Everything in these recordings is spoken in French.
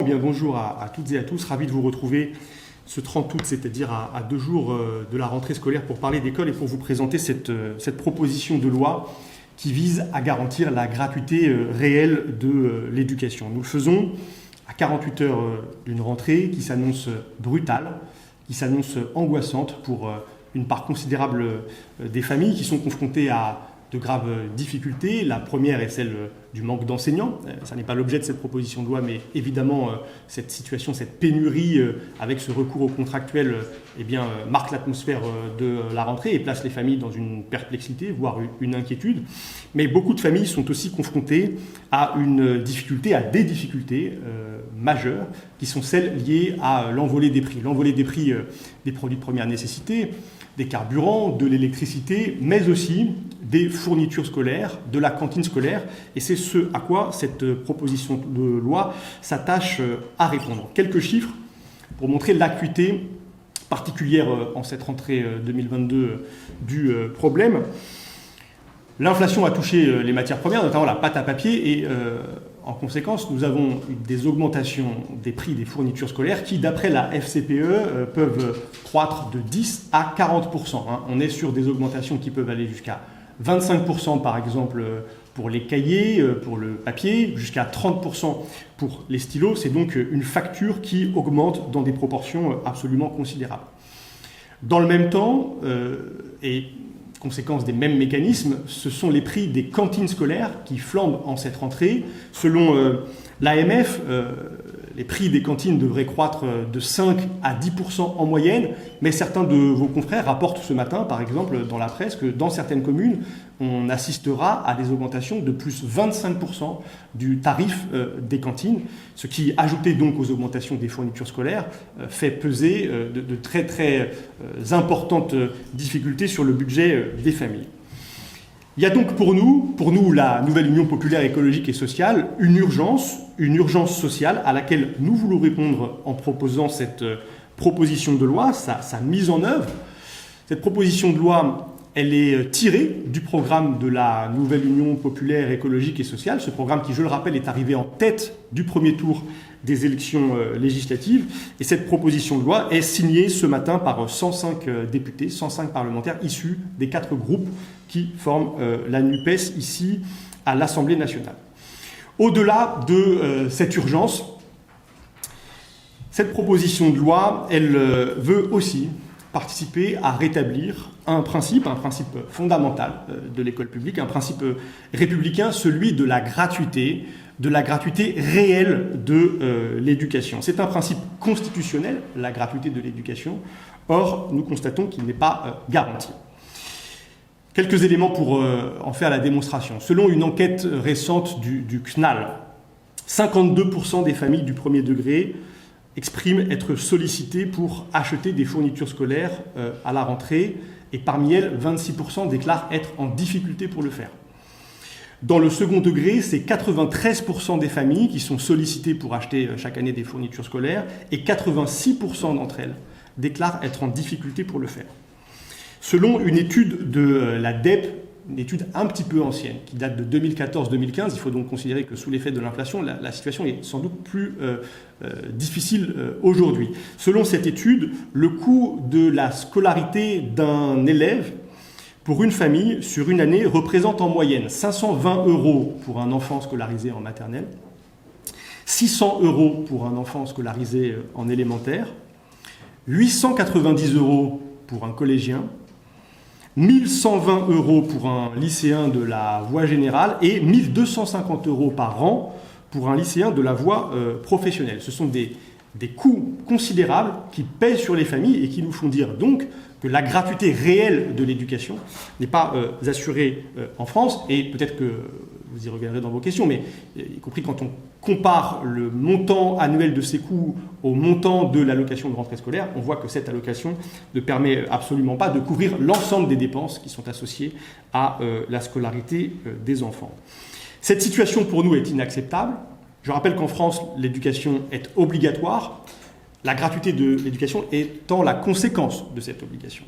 bien bonjour à toutes et à tous. Ravi de vous retrouver ce 30 août, c'est-à-dire à 2 jours de la rentrée scolaire pour parler d'école et pour vous présenter cette proposition de loi qui vise à garantir la gratuité réelle de l'éducation. Nous le faisons à 48 heures d'une rentrée qui s'annonce brutale, qui s'annonce angoissante pour une part considérable des familles qui sont confrontées à de graves difficultés. La première est celle du manque d'enseignants. Ça n'est pas l'objet de cette proposition de loi, mais évidemment, cette situation, cette pénurie avec ce recours au contractuel marque l'atmosphère de la rentrée et place les familles dans une perplexité, voire une inquiétude. Mais beaucoup de familles sont aussi confrontées à une difficulté, à des difficultés majeures, qui sont celles liées à l'envolée des prix. L'envolée des prix des produits de première nécessité, des carburants, de l'électricité, mais aussi des fournitures scolaires, de la cantine scolaire. Et c'est ce à quoi cette proposition de loi s'attache à répondre. Quelques chiffres pour montrer l'acuité particulière en cette rentrée 2022 du problème. L'inflation a touché les matières premières, notamment la pâte à papier, et en conséquence, nous avons des augmentations des prix des fournitures scolaires qui, d'après la FCPE, peuvent croître de 10 à 40%. On est sur des augmentations qui peuvent aller jusqu'à 25% par exemple pour les cahiers, pour le papier, jusqu'à 30% pour les stylos. C'est donc une facture qui augmente dans des proportions absolument considérables. Dans le même temps, et conséquence des mêmes mécanismes, ce sont les prix des cantines scolaires qui flambent en cette rentrée. Selon l'AMF, les prix des cantines devraient croître de 5 à 10% en moyenne, mais certains de vos confrères rapportent ce matin, par exemple, dans la presse, que dans certaines communes, on assistera à des augmentations de plus 25% du tarif des cantines, ce qui, ajouté donc aux augmentations des fournitures scolaires, fait peser de très très importantes difficultés sur le budget des familles. Il y a donc pour nous, la Nouvelle Union populaire écologique et sociale, une urgence sociale à laquelle nous voulons répondre en proposant cette proposition de loi, sa mise en œuvre. Cette proposition de loi, elle est tirée du programme de la Nouvelle Union populaire écologique et sociale, ce programme qui, je le rappelle, est arrivé en tête du premier tour des élections législatives. Et cette proposition de loi est signée ce matin par 105 députés, 105 parlementaires issus des 4 groupes qui forment la NUPES ici à l'Assemblée nationale. Au-delà de cette urgence, cette proposition de loi, elle veut aussi participer à rétablir un principe fondamental de l'école publique, un principe républicain, celui de la gratuité réelle de l'éducation. C'est un principe constitutionnel, la gratuité de l'éducation. Or, nous constatons qu'il n'est pas garanti. Quelques éléments pour en faire la démonstration. Selon une enquête récente du CNAL, 52% des familles du premier degré expriment être sollicitées pour acheter des fournitures scolaires à la rentrée, et parmi elles, 26% déclarent être en difficulté pour le faire. Dans le second degré, c'est 93% des familles qui sont sollicitées pour acheter chaque année des fournitures scolaires, et 86% d'entre elles déclarent être en difficulté pour le faire. Selon une étude de la DEP, une étude un petit peu ancienne, qui date de 2014-2015, il faut donc considérer que sous l'effet de l'inflation, la situation est sans doute plus difficile aujourd'hui. Selon cette étude, le coût de la scolarité d'un élève pour une famille sur une année représente en moyenne 520 € pour un enfant scolarisé en maternelle, 600 € pour un enfant scolarisé en élémentaire, 890 € pour un collégien, 1120 € pour un lycéen de la voie générale et 1250 € par an pour un lycéen de la voie professionnelle. Ce sont des coûts considérables qui pèsent sur les familles et qui nous font dire donc que la gratuité réelle de l'éducation n'est pas assurée en France, et peut-être que vous y reviendrez dans vos questions, mais y compris quand on compare le montant annuel de ces coûts au montant de l'allocation de rentrée scolaire, on voit que cette allocation ne permet absolument pas de couvrir l'ensemble des dépenses qui sont associées à la scolarité des enfants. Cette situation pour nous est inacceptable. Je rappelle qu'en France, l'éducation est obligatoire, la gratuité de l'éducation étant la conséquence de cette obligation.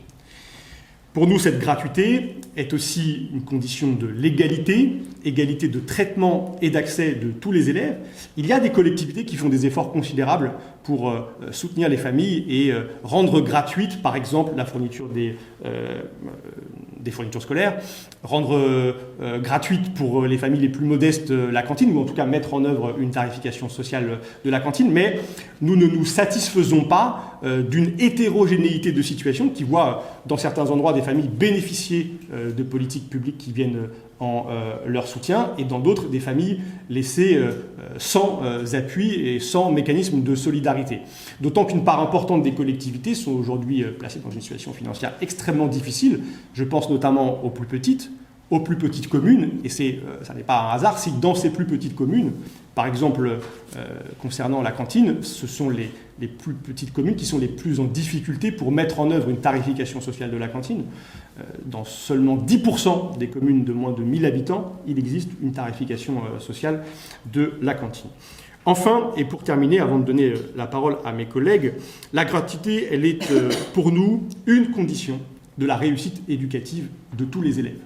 Pour nous, cette gratuité est aussi une condition de l'égalité, égalité de traitement et d'accès de tous les élèves. Il y a des collectivités qui font des efforts considérables pour soutenir les familles et rendre gratuite, par exemple, la fourniture des fournitures scolaires, rendre gratuite pour les familles les plus modestes la cantine, ou en tout cas mettre en œuvre une tarification sociale de la cantine. Mais nous ne nous satisfaisons pas d'une hétérogénéité de situation qui voit dans certains endroits des familles bénéficier de politiques publiques qui viennent en leur soutien, et dans d'autres, des familles laissées sans appui et sans mécanisme de solidarité. D'autant qu'une part importante des collectivités sont aujourd'hui placées dans une situation financière extrêmement difficile. Je pense notamment aux plus petites communes, et ça n'est pas un hasard si dans ces plus petites communes, par exemple concernant la cantine, ce sont les plus petites communes qui sont les plus en difficulté pour mettre en œuvre une tarification sociale de la cantine. Dans seulement 10% des communes de moins de 1000 habitants, il existe une tarification sociale de la cantine. Enfin, et pour terminer, avant de donner la parole à mes collègues, la gratuité, elle est pour nous une condition de la réussite éducative de tous les élèves.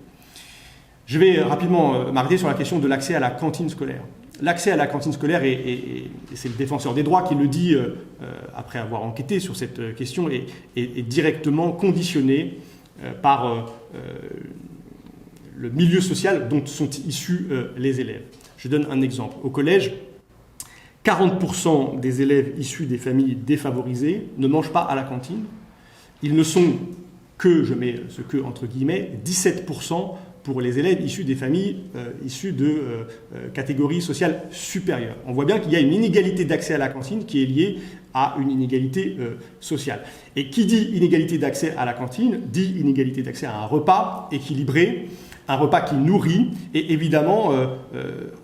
Je vais rapidement m'arrêter sur la question de l'accès à la cantine scolaire. L'accès à la cantine scolaire, et c'est le défenseur des droits qui le dit après avoir enquêté sur cette question, est directement conditionné par le milieu social dont sont issus les élèves. Je donne un exemple. Au collège, 40% des élèves issus des familles défavorisées ne mangent pas à la cantine. Ils ne sont que, je mets ce que entre guillemets, 17% pour les élèves issus des familles issues de catégories sociales supérieures. On voit bien qu'il y a une inégalité d'accès à la cantine qui est liée à une inégalité sociale. Et qui dit inégalité d'accès à la cantine, dit inégalité d'accès à un repas équilibré, un repas qui nourrit, et évidemment,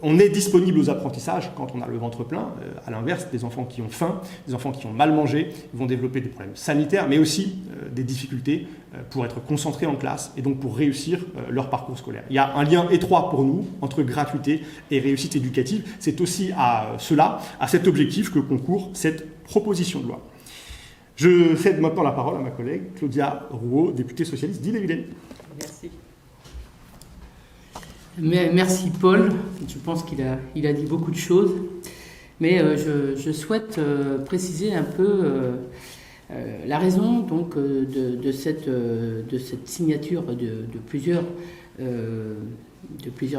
on est disponible aux apprentissages quand on a le ventre plein. À l'inverse, des enfants qui ont faim, des enfants qui ont mal mangé, vont développer des problèmes sanitaires, mais aussi des difficultés pour être concentrés en classe et donc pour réussir leur parcours scolaire. Il y a un lien étroit pour nous entre gratuité et réussite éducative. C'est aussi à cela, à cet objectif que concourt cette proposition de loi. Je cède maintenant la parole à ma collègue Claudia Rouault, députée socialiste d'Ille-et-Vilaine. Merci. Merci Paul, je pense qu'il a dit beaucoup de choses, mais je souhaite préciser un peu la raison donc, de cette signature de plusieurs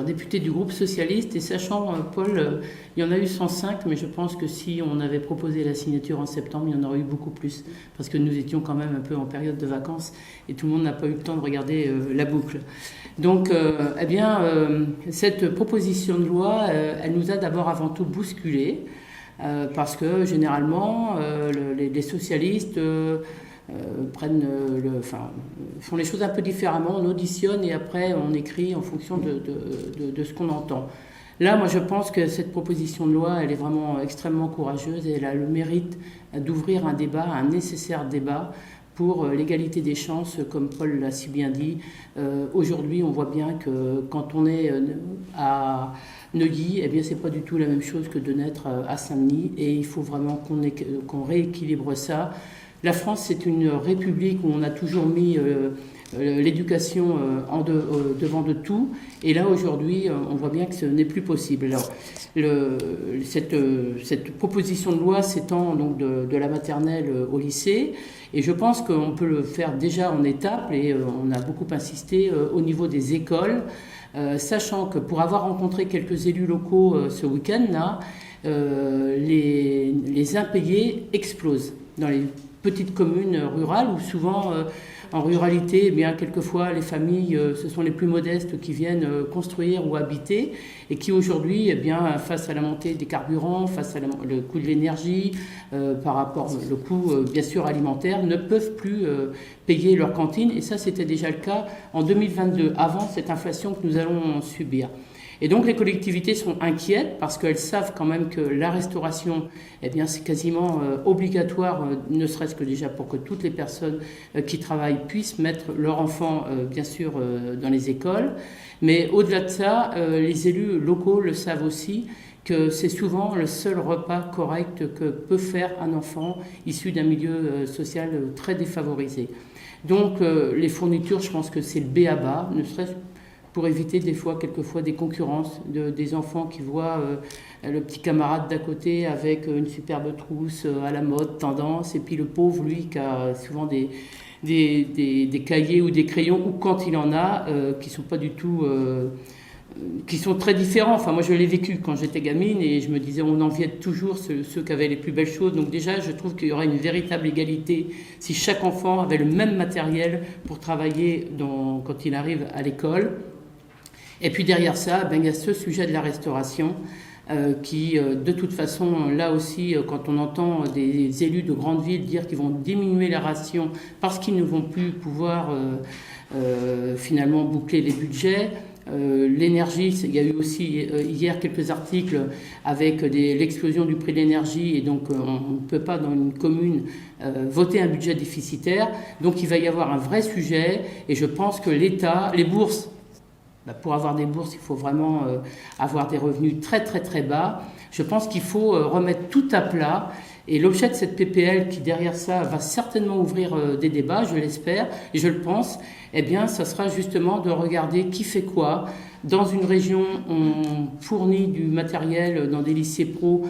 députés du groupe socialiste, et sachant, Paul, il y en a eu 105, mais je pense que si on avait proposé la signature en septembre, il y en aurait eu beaucoup plus, parce que nous étions quand même un peu en période de vacances et tout le monde n'a pas eu le temps de regarder la boucle. Donc, cette proposition de loi, elle nous a d'abord avant tout bousculé, parce que généralement, les socialistes font les choses un peu différemment. On auditionne et après on écrit en fonction de ce qu'on entend. Là, moi, je pense que cette proposition de loi, elle est vraiment extrêmement courageuse et elle a le mérite d'ouvrir un débat, un nécessaire débat pour l'égalité des chances, comme Paul l'a si bien dit. Aujourd'hui, on voit bien que quand on est à Neuilly, eh bien, c'est pas du tout la même chose que de naître à Saint-Denis, et il faut vraiment qu'on rééquilibre ça. La France, c'est une république où on a toujours mis l'éducation devant de tout. Et là, aujourd'hui, on voit bien que ce n'est plus possible. Alors, cette proposition de loi s'étend donc de la maternelle au lycée. Et je pense qu'on peut le faire déjà en étapes, et on a beaucoup insisté au niveau des écoles, sachant que pour avoir rencontré quelques élus locaux ce week-end-là, les impayés explosent dans les petites communes rurales où souvent, en ruralité, eh bien, quelquefois, les familles, ce sont les plus modestes qui viennent construire ou habiter et qui aujourd'hui, eh bien, face à la montée des carburants, face à le coût de l'énergie, par rapport au coût, bien sûr, alimentaire, ne peuvent plus payer leur cantine. Et ça, c'était déjà le cas en 2022, avant cette inflation que nous allons subir. Et donc les collectivités sont inquiètes parce qu'elles savent quand même que la restauration, eh bien, c'est quasiment obligatoire, ne serait-ce que déjà pour que toutes les personnes qui travaillent puissent mettre leurs enfants, bien sûr, dans les écoles. Mais au-delà de ça, les élus locaux le savent aussi, que c'est souvent le seul repas correct que peut faire un enfant issu d'un milieu social très défavorisé. Donc les fournitures, je pense que c'est le b.a.-ba, ne serait-ce pour éviter quelquefois des concurrences, des enfants qui voient le petit camarade d'à côté avec une superbe trousse à la mode, tendance, et puis le pauvre, lui, qui a souvent des cahiers ou des crayons, ou quand il en a, qui sont pas du tout... qui sont très différents. Enfin, moi, je l'ai vécu quand j'étais gamine et je me disais, on enviait toujours ceux qui avaient les plus belles choses. Donc déjà, je trouve qu'il y aurait une véritable égalité si chaque enfant avait le même matériel pour travailler quand il arrive à l'école. Et puis derrière ça, il y a ce sujet de la restauration qui, de toute façon, là aussi, quand on entend des élus de grandes villes dire qu'ils vont diminuer la ration parce qu'ils ne vont plus pouvoir finalement boucler les budgets. L'énergie, il y a eu aussi hier quelques articles avec l'explosion du prix de l'énergie et donc on ne peut pas dans une commune voter un budget déficitaire. Donc il va y avoir un vrai sujet et je pense que l'État, les bourses, pour avoir des bourses, il faut vraiment avoir des revenus très très très bas. Je pense qu'il faut remettre tout à plat. Et l'objet de cette PPL, qui derrière ça va certainement ouvrir des débats, je l'espère, et je le pense, eh bien, ça sera justement de regarder qui fait quoi. Dans une région, on fournit du matériel dans des lycées pro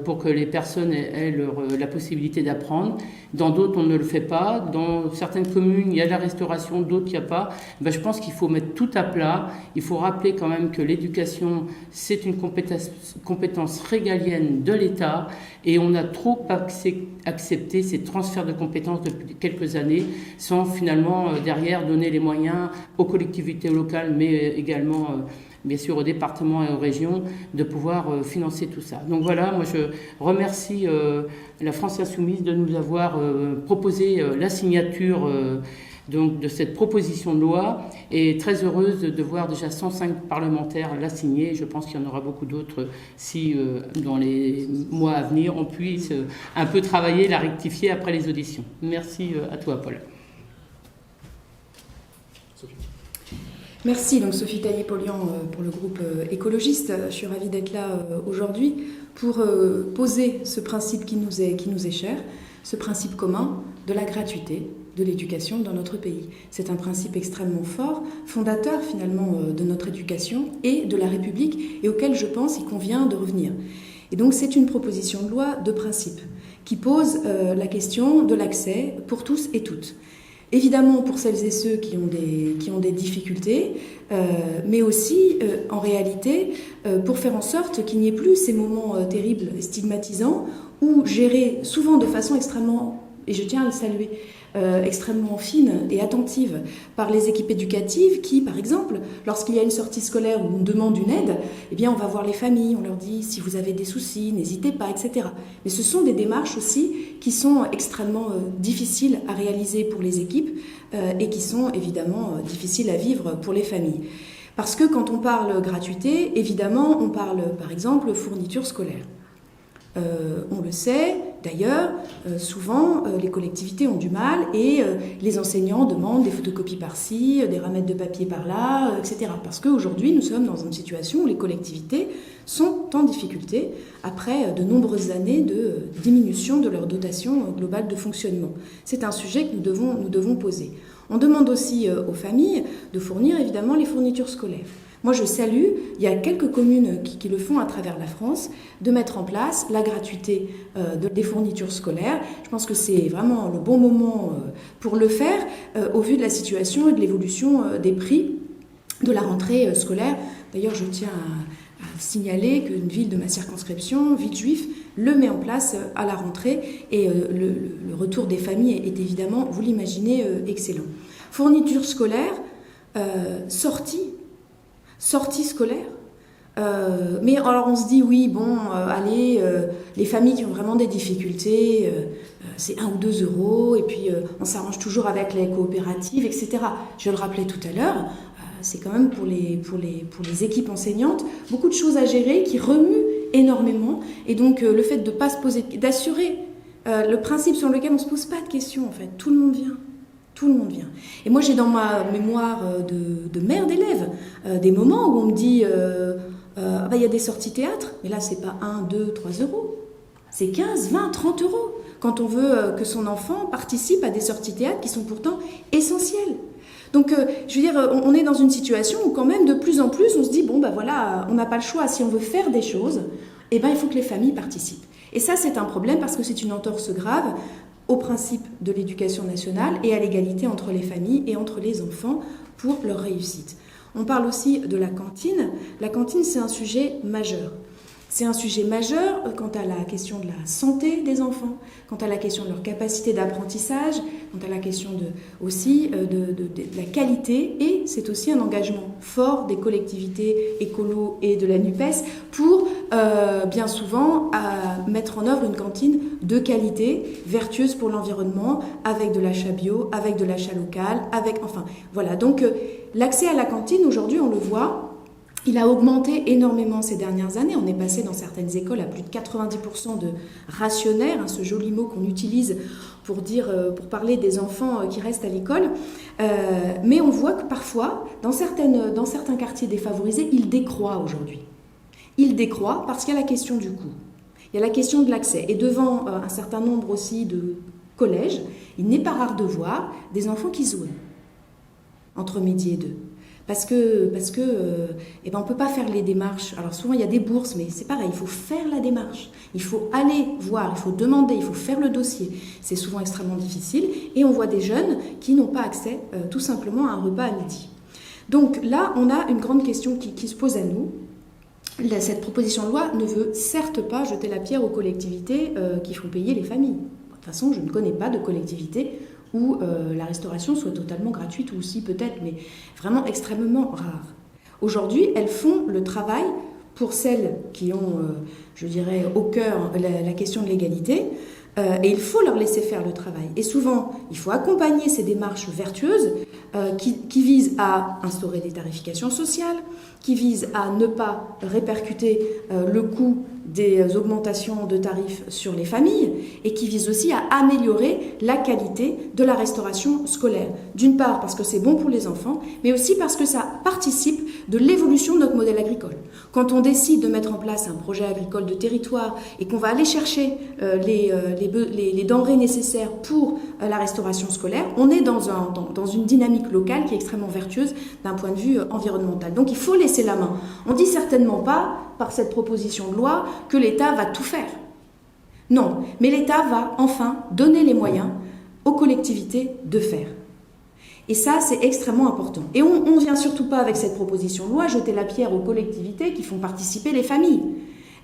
pour que les personnes aient la possibilité d'apprendre. Dans d'autres, on ne le fait pas. Dans certaines communes, il y a de la restauration, d'autres, il n'y a pas. Ben, je pense qu'il faut mettre tout à plat. Il faut rappeler quand même que l'éducation, c'est une compétence régalienne de l'État et on a trop accepté ces transferts de compétences depuis quelques années sans finalement derrière donner les moyens aux collectivités locales mais également bien sûr aux départements et aux régions, de pouvoir financer tout ça. Donc voilà, moi je remercie la France Insoumise de nous avoir proposé la signature donc, de cette proposition de loi et très heureuse de voir déjà 105 parlementaires la signer. Je pense qu'il y en aura beaucoup d'autres si dans les mois à venir on puisse un peu travailler, la rectifier après les auditions. Merci à toi Paul. Merci, donc Sophie Taillé-Polian pour le groupe écologiste. Je suis ravie d'être là aujourd'hui pour poser ce principe qui nous est cher, ce principe commun de la gratuité de l'éducation dans notre pays. C'est un principe extrêmement fort, fondateur finalement de notre éducation et de la République et auquel je pense il convient de revenir. Et donc c'est une proposition de loi de principe qui pose la question de l'accès pour tous et toutes. Évidemment pour celles et ceux qui ont des difficultés, mais aussi en réalité pour faire en sorte qu'il n'y ait plus ces moments terribles et stigmatisants ou gérés souvent de façon extrêmement, et je tiens à le saluer, extrêmement fine et attentive par les équipes éducatives qui, par exemple, lorsqu'il y a une sortie scolaire où on demande une aide, eh bien on va voir les familles, on leur dit si vous avez des soucis, n'hésitez pas, etc. Mais ce sont des démarches aussi qui sont extrêmement difficiles à réaliser pour les équipes et qui sont évidemment difficiles à vivre pour les familles. Parce que quand on parle gratuité, évidemment, on parle par exemple fourniture scolaire. On le sait, d'ailleurs, souvent les collectivités ont du mal et les enseignants demandent des photocopies par-ci, des ramettes de papier par-là, etc. Parce qu'aujourd'hui, nous sommes dans une situation où les collectivités sont en difficulté après de nombreuses années de diminution de leur dotation globale de fonctionnement. C'est un sujet que nous devons poser. On demande aussi aux familles de fournir évidemment les fournitures scolaires. Moi, je salue, il y a quelques communes qui le font à travers la France, de mettre en place la gratuité des fournitures scolaires. Je pense que c'est vraiment le bon moment pour le faire, au vu de la situation et de l'évolution des prix de la rentrée scolaire. D'ailleurs, je tiens à signaler qu'une ville de ma circonscription, Villejuif, le met en place à la rentrée et le retour des familles est évidemment, vous l'imaginez, excellent. Fourniture scolaire, sortie scolaire. Mais alors on se dit oui, bon, allez, les familles qui ont vraiment des difficultés, c'est 1 ou 2 euros, et puis on s'arrange toujours avec les coopératives, etc. Je le rappelais tout à l'heure, c'est quand même pour les équipes enseignantes beaucoup de choses à gérer qui remuent énormément, et donc le fait de pas se poser, d'assurer le principe sur lequel on se pose pas de questions en fait, tout le monde vient. Tout le monde vient. Et moi, j'ai dans ma mémoire de mère d'élève des moments où on me dit il y a des sorties théâtre, mais là c'est pas 1, 2, 3 euros, c'est 15, 20, 30 euros quand on veut que son enfant participe à des sorties théâtre qui sont pourtant essentielles. Donc, je veux dire, on est dans une situation où quand même de plus en plus on se dit, bon ben voilà, on n'a pas le choix, si on veut faire des choses, eh ben il faut que les familles participent. Et ça c'est un problème parce que c'est une entorse grave au principe de l'éducation nationale et à l'égalité entre les familles et entre les enfants pour leur réussite. On parle aussi de la cantine. La cantine, c'est un sujet majeur. C'est un sujet majeur quant à la question de la santé des enfants, quant à la question de leur capacité d'apprentissage, quant à la question aussi de la qualité, et c'est aussi un engagement fort des collectivités écolo et de la NUPES pour bien souvent mettre en œuvre une cantine de qualité, vertueuse pour l'environnement, avec de l'achat bio, avec de l'achat local, enfin voilà. Donc l'accès à la cantine aujourd'hui, on le voit, il a augmenté énormément ces dernières années. On est passé dans certaines écoles à plus de 90% de rationnaires, ce joli mot qu'on utilise pour parler des enfants qui restent à l'école. Mais on voit que parfois, dans certains quartiers défavorisés, il décroît aujourd'hui. Il décroît parce qu'il y a la question du coût. Il y a la question de l'accès. Et devant un certain nombre aussi de collèges, il n'est pas rare de voir des enfants qui zonent entre midi et 2. Parce que on ne peut pas faire les démarches. Alors souvent il y a des bourses, mais c'est pareil, il faut faire la démarche. Il faut aller voir, il faut demander, il faut faire le dossier. C'est souvent extrêmement difficile et on voit des jeunes qui n'ont pas accès tout simplement à un repas à midi. Donc là, on a une grande question qui se pose à nous. Cette proposition de loi ne veut certes pas jeter la pierre aux collectivités qui font payer les familles. De toute façon, je ne connais pas de collectivité où la restauration soit totalement gratuite, ou aussi peut-être, mais vraiment extrêmement rare. Aujourd'hui, elles font le travail pour celles qui ont, je dirais, au cœur la question de l'égalité, et il faut leur laisser faire le travail. Et souvent, il faut accompagner ces démarches vertueuses qui visent à instaurer des tarifications sociales, qui visent à ne pas répercuter le coût des augmentations de tarifs sur les familles et qui visent aussi à améliorer la qualité de la restauration scolaire. D'une part parce que c'est bon pour les enfants, mais aussi parce que ça participe de l'évolution de notre modèle agricole. Quand on décide de mettre en place un projet agricole de territoire et qu'on va aller chercher les denrées nécessaires pour la restauration scolaire, on est dans une dynamique locale qui est extrêmement vertueuse d'un point de vue environnemental. Donc il faut laisser la main. On ne dit certainement pas, par cette proposition de loi, que l'État va tout faire. Non, mais l'État va enfin donner les moyens aux collectivités de faire. Et ça, c'est extrêmement important. Et on ne vient surtout pas avec cette proposition de loi jeter la pierre aux collectivités qui font participer les familles.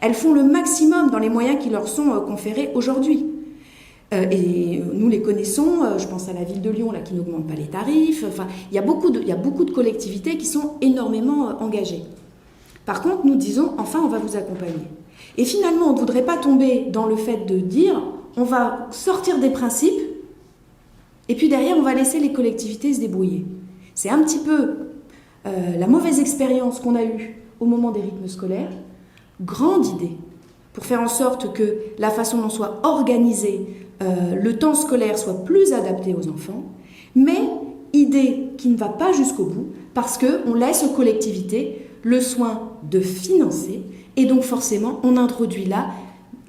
Elles font le maximum dans les moyens qui leur sont conférés aujourd'hui. Et nous les connaissons, je pense à la ville de Lyon là, qui n'augmente pas les tarifs. Enfin, il y a beaucoup de collectivités qui sont énormément engagées. Par contre, nous disons, enfin, on va vous accompagner. Et finalement, on ne voudrait pas tomber dans le fait de dire, on va sortir des principes, et puis derrière, on va laisser les collectivités se débrouiller. C'est un petit peu la mauvaise expérience qu'on a eue au moment des rythmes scolaires. Grande idée pour faire en sorte que la façon dont soit organisé le temps scolaire soit plus adapté aux enfants, mais idée qui ne va pas jusqu'au bout, parce qu'on laisse aux collectivités le soin de financer, et donc forcément, on introduit là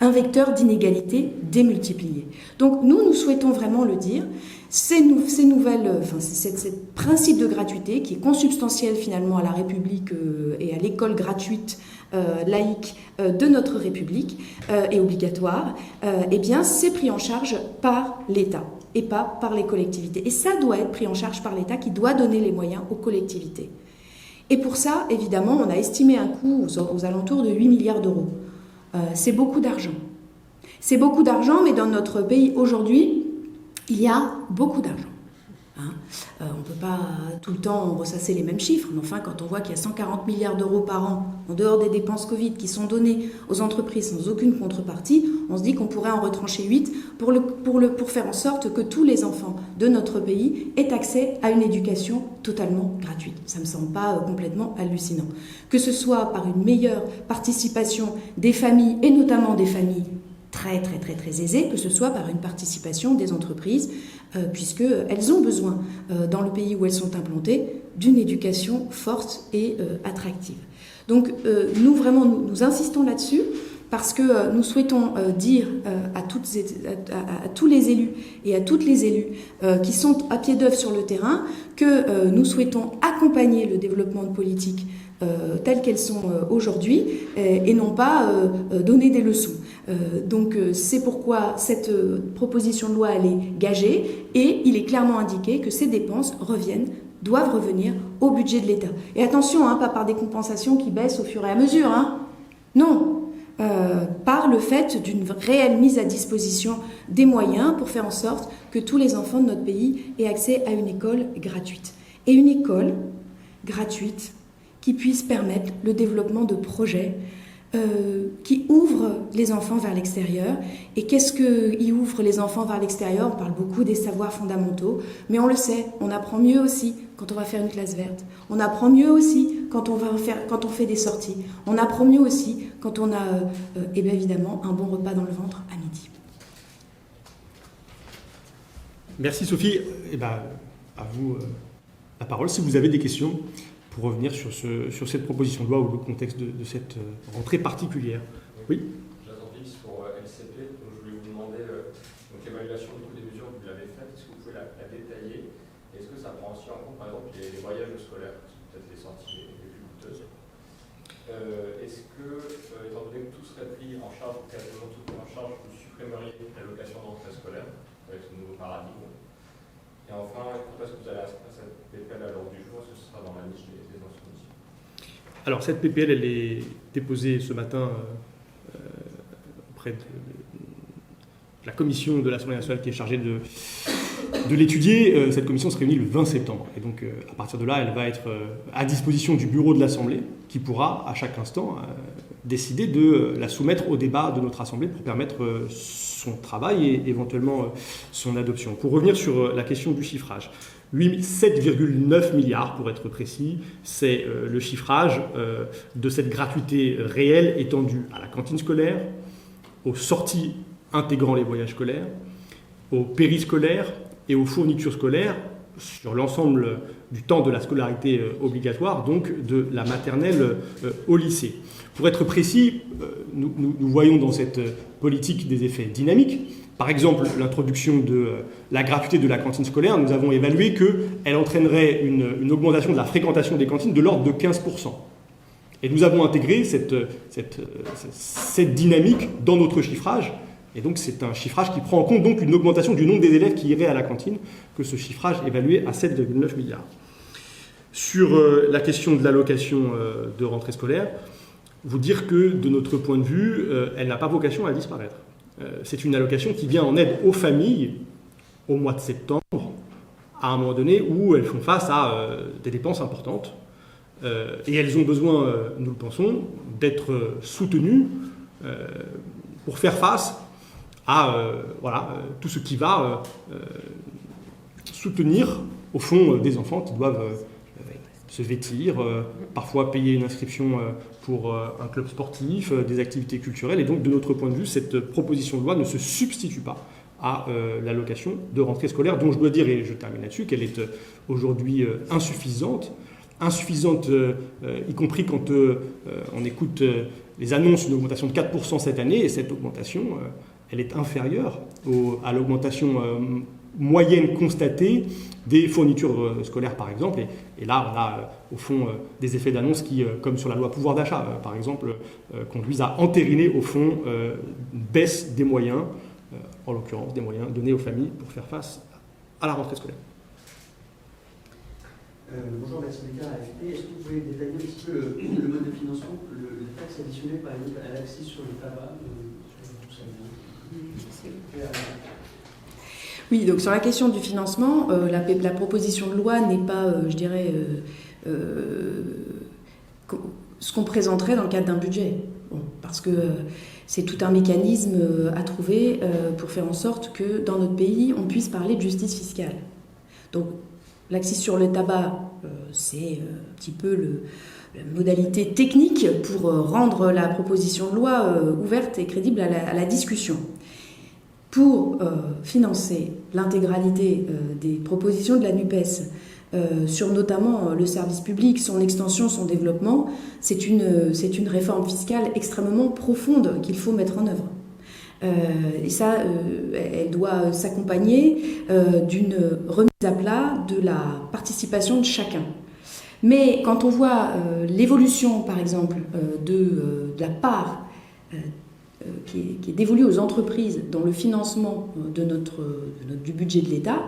un vecteur d'inégalité démultiplié. Donc nous souhaitons vraiment le dire, ce principe de gratuité qui est consubstantiel finalement à la République et à l'école gratuite laïque de notre République et obligatoire, eh bien c'est pris en charge par l'État et pas par les collectivités. Et ça doit être pris en charge par l'État qui doit donner les moyens aux collectivités. Et pour ça, évidemment, on a estimé un coût aux alentours de 8 milliards d'euros. C'est beaucoup d'argent. C'est beaucoup d'argent, mais dans notre pays aujourd'hui, il y a beaucoup d'argent. On ne peut pas tout le temps ressasser les mêmes chiffres, mais enfin, quand on voit qu'il y a 140 milliards d'euros par an, en dehors des dépenses Covid, qui sont données aux entreprises sans aucune contrepartie, on se dit qu'on pourrait en retrancher 8 pour faire en sorte que tous les enfants de notre pays aient accès à une éducation totalement gratuite. Ça ne me semble pas complètement hallucinant. Que ce soit par une meilleure participation des familles, et notamment des familles très aisées, que ce soit par une participation des entreprises, puisqu'elles ont besoin, dans le pays où elles sont implantées, d'une éducation forte et attractive. Donc nous insistons là-dessus parce que nous souhaitons dire à tous les élus et à toutes les élues qui sont à pied d'œuvre sur le terrain que nous souhaitons accompagner le développement de politiques telles qu'elles sont aujourd'hui et non pas donner des leçons. Donc c'est pourquoi cette proposition de loi elle est gagée et il est clairement indiqué que ces dépenses doivent revenir au budget de l'État. Et attention, pas par des compensations qui baissent au fur et à mesure. Non, par le fait d'une réelle mise à disposition des moyens pour faire en sorte que tous les enfants de notre pays aient accès à une école gratuite. Et une école gratuite qui puisse permettre le développement de projets qui ouvrent les enfants vers l'extérieur. Et qu'est-ce qui ouvre les enfants vers l'extérieur? On parle beaucoup des savoirs fondamentaux, mais on le sait, on apprend mieux aussi quand on va faire une classe verte. On apprend mieux aussi quand on fait des sorties. On apprend mieux aussi quand on a, évidemment, un bon repas dans le ventre à midi. Merci Sophie. À vous la parole si vous avez des questions pour revenir sur cette proposition de loi ou le contexte de cette rentrée particulière. Oui. J'attends Fix pour LCP, donc je voulais vous demander, donc l'évaluation des mesures, vous l'avez faite, est-ce que vous pouvez la détailler? Est-ce que ça prend aussi en compte, par exemple, les voyages scolaires, peut-être les sorties les plus coûteuses? Est-ce que, étant donné que tout serait pris en charge, ou quasiment tout pris en charge, vous supprimeriez l'allocation d'entrée scolaire avec ce nouveau paradigme? Et enfin, quand est-ce que vous allez inscrire cette PPL à l'ordre du jour? Est-ce que ce sera dans la niche des anciennes missions? Alors, cette PPL, elle est déposée ce matin auprès de la commission de l'Assemblée nationale qui est chargée de l'étudier. Cette commission se réunit le 20 septembre. Et donc, à partir de là, elle va être à disposition du bureau de l'Assemblée qui pourra, à chaque instant, décider de la soumettre au débat de notre Assemblée pour permettre son travail et éventuellement son adoption. Pour revenir sur la question du chiffrage, 7,9 milliards pour être précis, c'est le chiffrage de cette gratuité réelle étendue à la cantine scolaire, aux sorties intégrant les voyages scolaires, aux périscolaires et aux fournitures scolaires sur l'ensemble du temps de la scolarité obligatoire, donc de la maternelle au lycée. Pour être précis, nous voyons dans cette politique des effets dynamiques. Par exemple, l'introduction de la gratuité de la cantine scolaire, nous avons évalué qu'elle entraînerait une augmentation de la fréquentation des cantines de l'ordre de 15%. Et nous avons intégré cette dynamique dans notre chiffrage. Et donc c'est un chiffrage qui prend en compte donc une augmentation du nombre des élèves qui iraient à la cantine, que ce chiffrage évalué à 7,9 milliards. Sur la question de l'allocation de rentrée scolaire, vous dire que de notre point de vue, elle n'a pas vocation à disparaître. C'est une allocation qui vient en aide aux familles au mois de septembre, à un moment donné où elles font face à des dépenses importantes. Et elles ont besoin, nous le pensons, d'être soutenues pour faire face à tout ce qui va soutenir, au fond, des enfants qui doivent se vêtir, parfois payer une inscription pour un club sportif, des activités culturelles. Et donc, de notre point de vue, cette proposition de loi ne se substitue pas à l'allocation de rentrée scolaire, dont je dois dire, et je termine là-dessus, qu'elle est aujourd'hui insuffisante, y compris quand on écoute les annonces d'une augmentation de 4% cette année, et cette augmentation, elle est inférieure à l'augmentation moyenne constatée des fournitures scolaires, par exemple. Et là, on a, au fond, des effets d'annonce qui, comme sur la loi pouvoir d'achat, par exemple, conduisent à entériner, au fond, une baisse des moyens, en l'occurrence des moyens donnés aux familles pour faire face à la rentrée scolaire. Bonjour, Baptiste Descartes, AFP. Est-ce que vous pouvez détailler un petit peu le mode de financement, le taxe additionnelle, par exemple, à l'accès sur le tabac, Oui, donc sur la question du financement, la proposition de loi n'est pas, ce qu'on présenterait dans le cadre d'un budget. Bon, parce que c'est tout un mécanisme à trouver pour faire en sorte que dans notre pays, on puisse parler de justice fiscale. Donc, l'accès sur le tabac, c'est un petit peu la modalité technique pour rendre la proposition de loi ouverte et crédible à la discussion. Pour financer l'intégralité des propositions de la NUPES sur notamment le service public, son extension, son développement, c'est une réforme fiscale extrêmement profonde qu'il faut mettre en œuvre. Et ça, elle doit s'accompagner d'une remise à plat de la participation de chacun. Mais quand on voit l'évolution, par exemple, de la part qui est dévolue aux entreprises dans le financement du budget de l'État,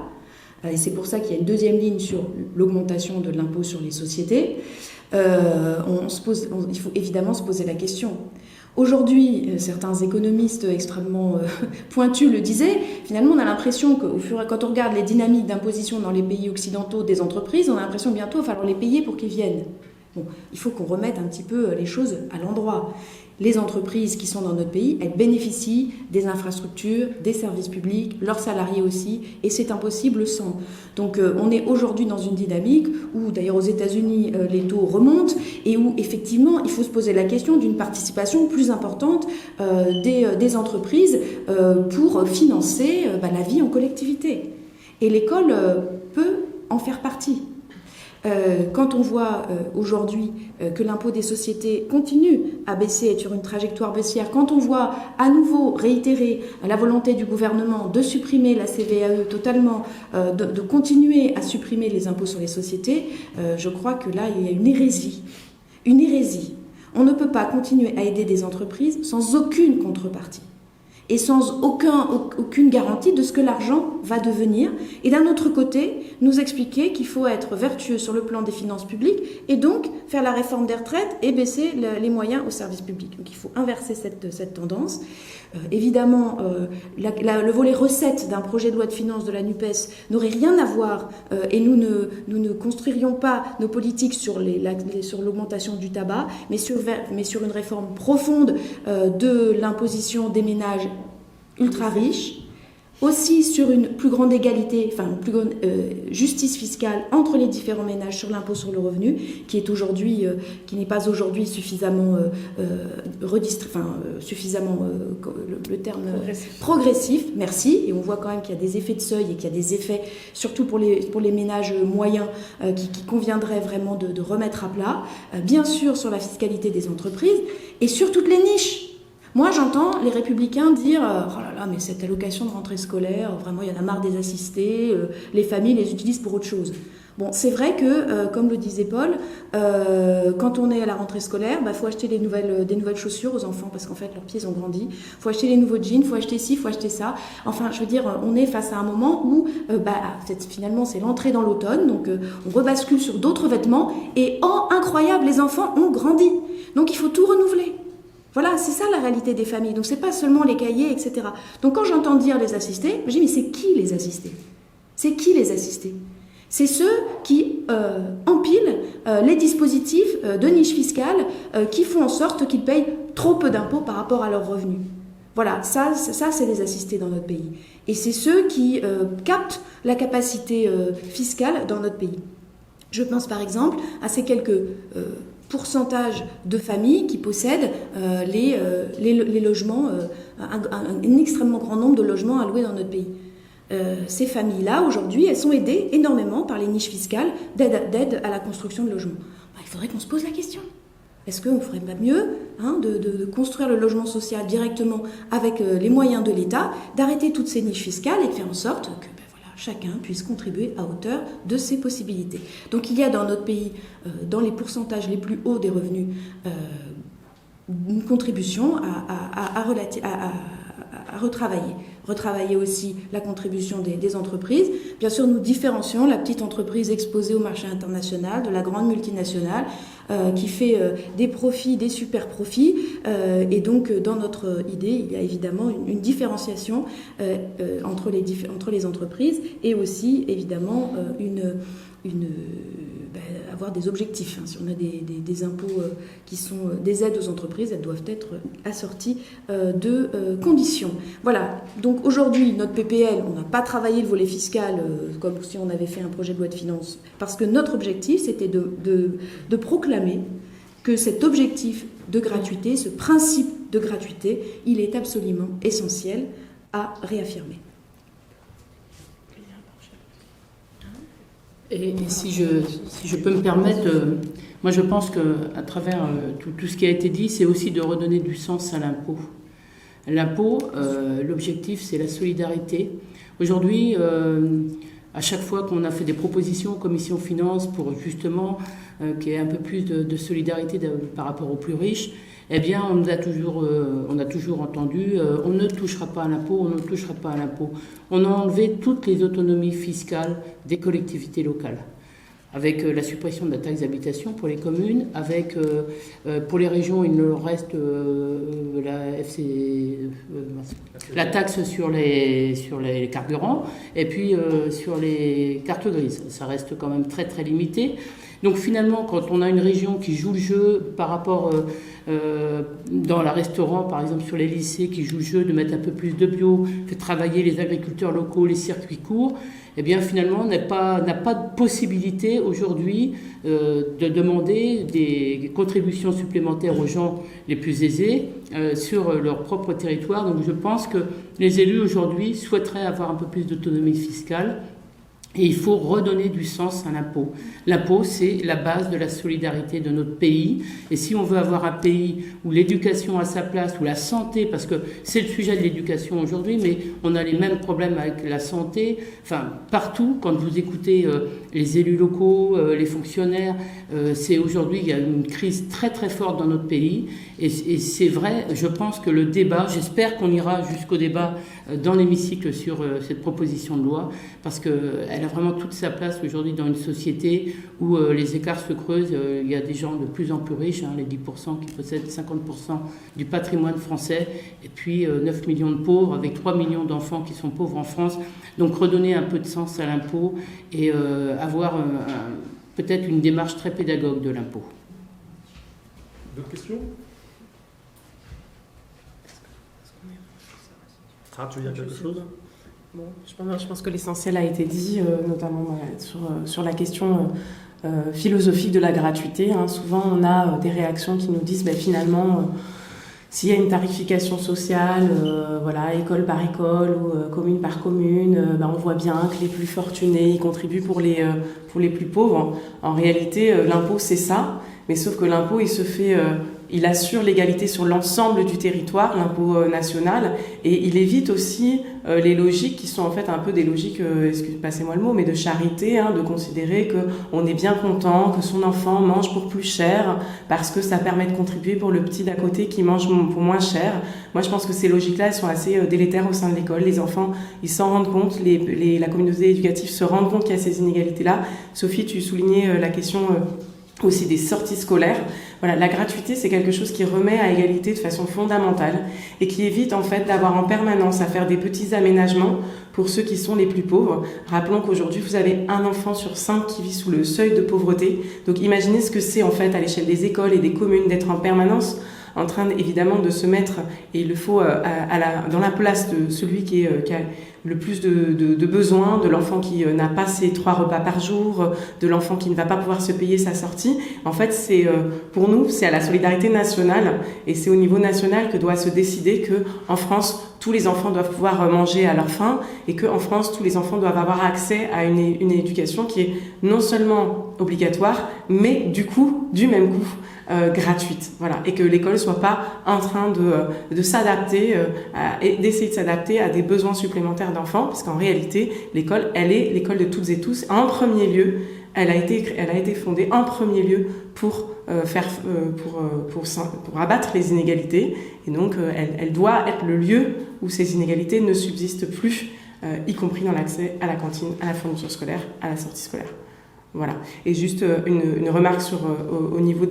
et c'est pour ça qu'il y a une deuxième ligne sur l'augmentation de l'impôt sur les sociétés, il faut évidemment se poser la question. Aujourd'hui, certains économistes extrêmement pointus le disaient, finalement on a l'impression que quand on regarde les dynamiques d'imposition dans les pays occidentaux des entreprises, on a l'impression bientôt il va falloir les payer pour qu'ils viennent. Bon, il faut qu'on remette un petit peu les choses à l'endroit. Les entreprises qui sont dans notre pays, elles bénéficient des infrastructures, des services publics, leurs salariés aussi, et c'est impossible sans. Donc on est aujourd'hui dans une dynamique où, d'ailleurs aux États-Unis, les taux remontent, et où effectivement il faut se poser la question d'une participation plus importante des entreprises pour financer la vie en collectivité. Et l'école peut en faire partie. Quand on voit aujourd'hui que l'impôt des sociétés continue à baisser, être sur une trajectoire baissière, quand on voit à nouveau réitérer la volonté du gouvernement de supprimer la CVAE totalement, de continuer à supprimer les impôts sur les sociétés, je crois que là, il y a une hérésie. Une hérésie. On ne peut pas continuer à aider des entreprises sans aucune contrepartie et sans aucune garantie de ce que l'argent va devenir. Et d'un autre côté, nous expliquer qu'il faut être vertueux sur le plan des finances publiques et donc faire la réforme des retraites et baisser les moyens au service public. Donc il faut inverser cette tendance. Évidemment, le volet recettes d'un projet de loi de finances de la NUPES n'aurait rien à voir et nous ne construirions pas nos politiques sur l'augmentation du tabac, mais sur une réforme profonde de l'imposition des ménages ultra riches, aussi sur une plus grande égalité, une plus grande justice fiscale entre les différents ménages sur l'impôt sur le revenu, qui n'est pas aujourd'hui suffisamment progressif, merci. Et on voit quand même qu'il y a des effets de seuil et qu'il y a des effets, surtout pour les ménages moyens, qui conviendraient vraiment de remettre à plat. Bien sûr sur la fiscalité des entreprises et sur toutes les niches. Moi, j'entends les républicains dire « Oh là là, mais cette allocation de rentrée scolaire, vraiment, il y en a marre des assistés, les familles les utilisent pour autre chose. » Bon, c'est vrai que, comme le disait Paul, quand on est à la rentrée scolaire, faut acheter des nouvelles chaussures aux enfants parce qu'en fait, leurs pieds ont grandi. Il faut acheter les nouveaux jeans, il faut acheter ci, il faut acheter ça. Enfin, je veux dire, on est face à un moment où, finalement, c'est l'entrée dans l'automne, donc on rebascule sur d'autres vêtements et, oh, incroyable, les enfants ont grandi. Donc, il faut tout renouveler. Voilà, c'est ça la réalité des familles. Donc, c'est pas seulement les cahiers, etc. Donc, quand j'entends dire les assistés, je dis, mais c'est qui les assistés ? C'est qui les assistés ? C'est ceux qui empilent les dispositifs de niche fiscale qui font en sorte qu'ils payent trop peu d'impôts par rapport à leurs revenus. Voilà, ça c'est les assistés dans notre pays. Et c'est ceux qui captent la capacité fiscale dans notre pays. Je pense par exemple à ces quelques pourcentage de familles qui possèdent les logements, un extrêmement grand nombre de logements alloués dans notre pays. Ces familles-là, aujourd'hui, elles sont aidées énormément par les niches fiscales d'aide à la construction de logements. Il faudrait qu'on se pose la question. Est-ce qu'on ne ferait pas mieux de construire le logement social directement avec les moyens de l'État, d'arrêter toutes ces niches fiscales et de faire en sorte que chacun puisse contribuer à hauteur de ses possibilités. Donc il y a dans notre pays, dans les pourcentages les plus hauts des revenus, une contribution à retravailler. Retravailler aussi la contribution des entreprises. Bien sûr, nous différencions la petite entreprise exposée au marché international de la grande multinationale qui fait des profits, des super profits. Et donc, dans notre idée, il y a évidemment une différenciation entre les entreprises et aussi, évidemment, avoir des objectifs. Si on a des impôts qui sont des aides aux entreprises, elles doivent être assorties de conditions. Voilà. Donc aujourd'hui, notre PPL, on n'a pas travaillé le volet fiscal comme si on avait fait un projet de loi de finances, parce que notre objectif, c'était de proclamer que cet objectif de gratuité, ce principe de gratuité, il est absolument essentiel à réaffirmer. Et si je peux me permettre, moi je pense qu'à travers tout ce qui a été dit, c'est aussi de redonner du sens à l'impôt. L'impôt, l'objectif, c'est la solidarité. Aujourd'hui, à chaque fois qu'on a fait des propositions aux commissions finances pour justement qu'il y ait un peu plus de solidarité par rapport aux plus riches, eh bien, on a toujours entendu on ne touchera pas à l'impôt, on ne touchera pas à l'impôt. On a enlevé toutes les autonomies fiscales des collectivités locales, avec la suppression de la taxe d'habitation pour les communes, avec pour les régions, il leur reste la taxe sur les carburants, et puis sur les cartes grises. Ça reste quand même très très limité. Donc finalement, quand on a une région qui joue le jeu par rapport dans la restaurant, par exemple sur les lycées, qui joue le jeu de mettre un peu plus de bio, fait travailler les agriculteurs locaux, les circuits courts, eh bien finalement n'a pas de possibilité aujourd'hui de demander des contributions supplémentaires aux gens les plus aisés sur leur propre territoire. Donc je pense que les élus aujourd'hui souhaiteraient avoir un peu plus d'autonomie fiscale. Et il faut redonner du sens à l'impôt. L'impôt, c'est la base de la solidarité de notre pays. Et si on veut avoir un pays où l'éducation a sa place, où la santé, parce que c'est le sujet de l'éducation aujourd'hui, mais on a les mêmes problèmes avec la santé. Enfin, partout, quand vous écoutez les élus locaux, les fonctionnaires, c'est aujourd'hui, il y a une crise très très forte dans notre pays. Et c'est vrai, je pense que le débat, j'espère qu'on ira jusqu'au débat dans l'hémicycle sur cette proposition de loi, parce qu'elle a vraiment toute sa place aujourd'hui dans une société où les écarts se creusent. Il y a des gens de plus en plus riches, les 10% qui possèdent 50% du patrimoine français, et puis 9 millions de pauvres, avec 3 millions d'enfants qui sont pauvres en France. Donc redonner un peu de sens à l'impôt et avoir peut-être une démarche très pédagogue de l'impôt. D'autres questions ? Tu veux dire quelque chose ? Bon, je pense que l'essentiel a été dit, notamment sur la question philosophique de la gratuité. Souvent, on a des réactions qui nous disent finalement, s'il y a une tarification sociale, école par école ou commune par commune, on voit bien que les plus fortunés ils contribuent pour les plus pauvres. En réalité, l'impôt, c'est ça, mais sauf que l'impôt, il se fait... il assure l'égalité sur l'ensemble du territoire, l'impôt national, et il évite aussi les logiques qui sont en fait un peu des logiques, passez-moi le mot, mais de charité, de considérer qu'on est bien content, que son enfant mange pour plus cher, parce que ça permet de contribuer pour le petit d'à côté qui mange pour moins cher. Moi, je pense que ces logiques-là, elles sont assez délétères au sein de l'école. Les enfants, ils s'en rendent compte, la communauté éducative se rend compte qu'il y a ces inégalités-là. Sophie, tu soulignais la question... aussi des sorties scolaires. Voilà, la gratuité, c'est quelque chose qui remet à égalité de façon fondamentale et qui évite en fait d'avoir en permanence à faire des petits aménagements pour ceux qui sont les plus pauvres. Rappelons qu'aujourd'hui, vous avez 1 enfant sur 5 qui vit sous le seuil de pauvreté. Donc imaginez ce que c'est en fait à l'échelle des écoles et des communes d'être en permanence en train évidemment de se mettre, et il le faut dans la place de celui qui a le plus de besoins, de l'enfant qui n'a pas ses 3 repas par jour, de l'enfant qui ne va pas pouvoir se payer sa sortie. En fait, c'est pour nous, c'est à la solidarité nationale, et c'est au niveau national que doit se décider que en France, tous les enfants doivent pouvoir manger à leur faim, et qu'en France, tous les enfants doivent avoir accès à une éducation qui est non seulement obligatoire, mais du même coup, gratuite, voilà, et que l'école soit pas en train de s'adapter et d'essayer de s'adapter à des besoins supplémentaires d'enfants, parce qu'en réalité, l'école, elle est l'école de toutes et tous. En premier lieu, elle a été fondée en premier lieu pour abattre les inégalités, et donc elle doit être le lieu où ces inégalités ne subsistent plus, y compris dans l'accès à la cantine, à la fourniture scolaire, à la sortie scolaire. Voilà. Et juste une remarque au niveau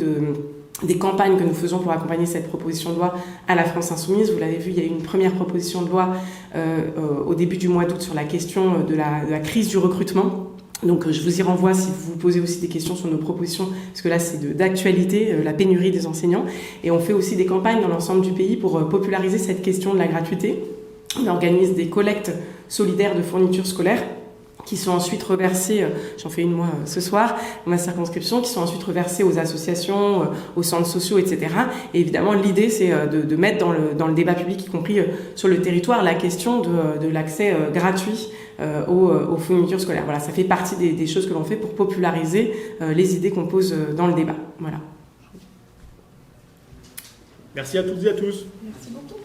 des campagnes que nous faisons pour accompagner cette proposition de loi à la France Insoumise. Vous l'avez vu, il y a eu une première proposition de loi au début du mois d'août sur la question de la crise du recrutement. Donc je vous y renvoie si vous vous posez aussi des questions sur nos propositions, parce que là c'est d'actualité, la pénurie des enseignants. Et on fait aussi des campagnes dans l'ensemble du pays pour populariser cette question de la gratuité. On organise des collectes solidaires de fournitures scolaires qui sont ensuite reversés, j'en fais une moi ce soir, dans ma circonscription, qui sont ensuite reversés aux associations, aux centres sociaux, etc. Et évidemment, l'idée, c'est de mettre dans le débat public, y compris sur le territoire, la question de l'accès gratuit aux fournitures scolaires. Voilà, ça fait partie des choses que l'on fait pour populariser les idées qu'on pose dans le débat. Voilà. Merci à toutes et à tous. Merci beaucoup.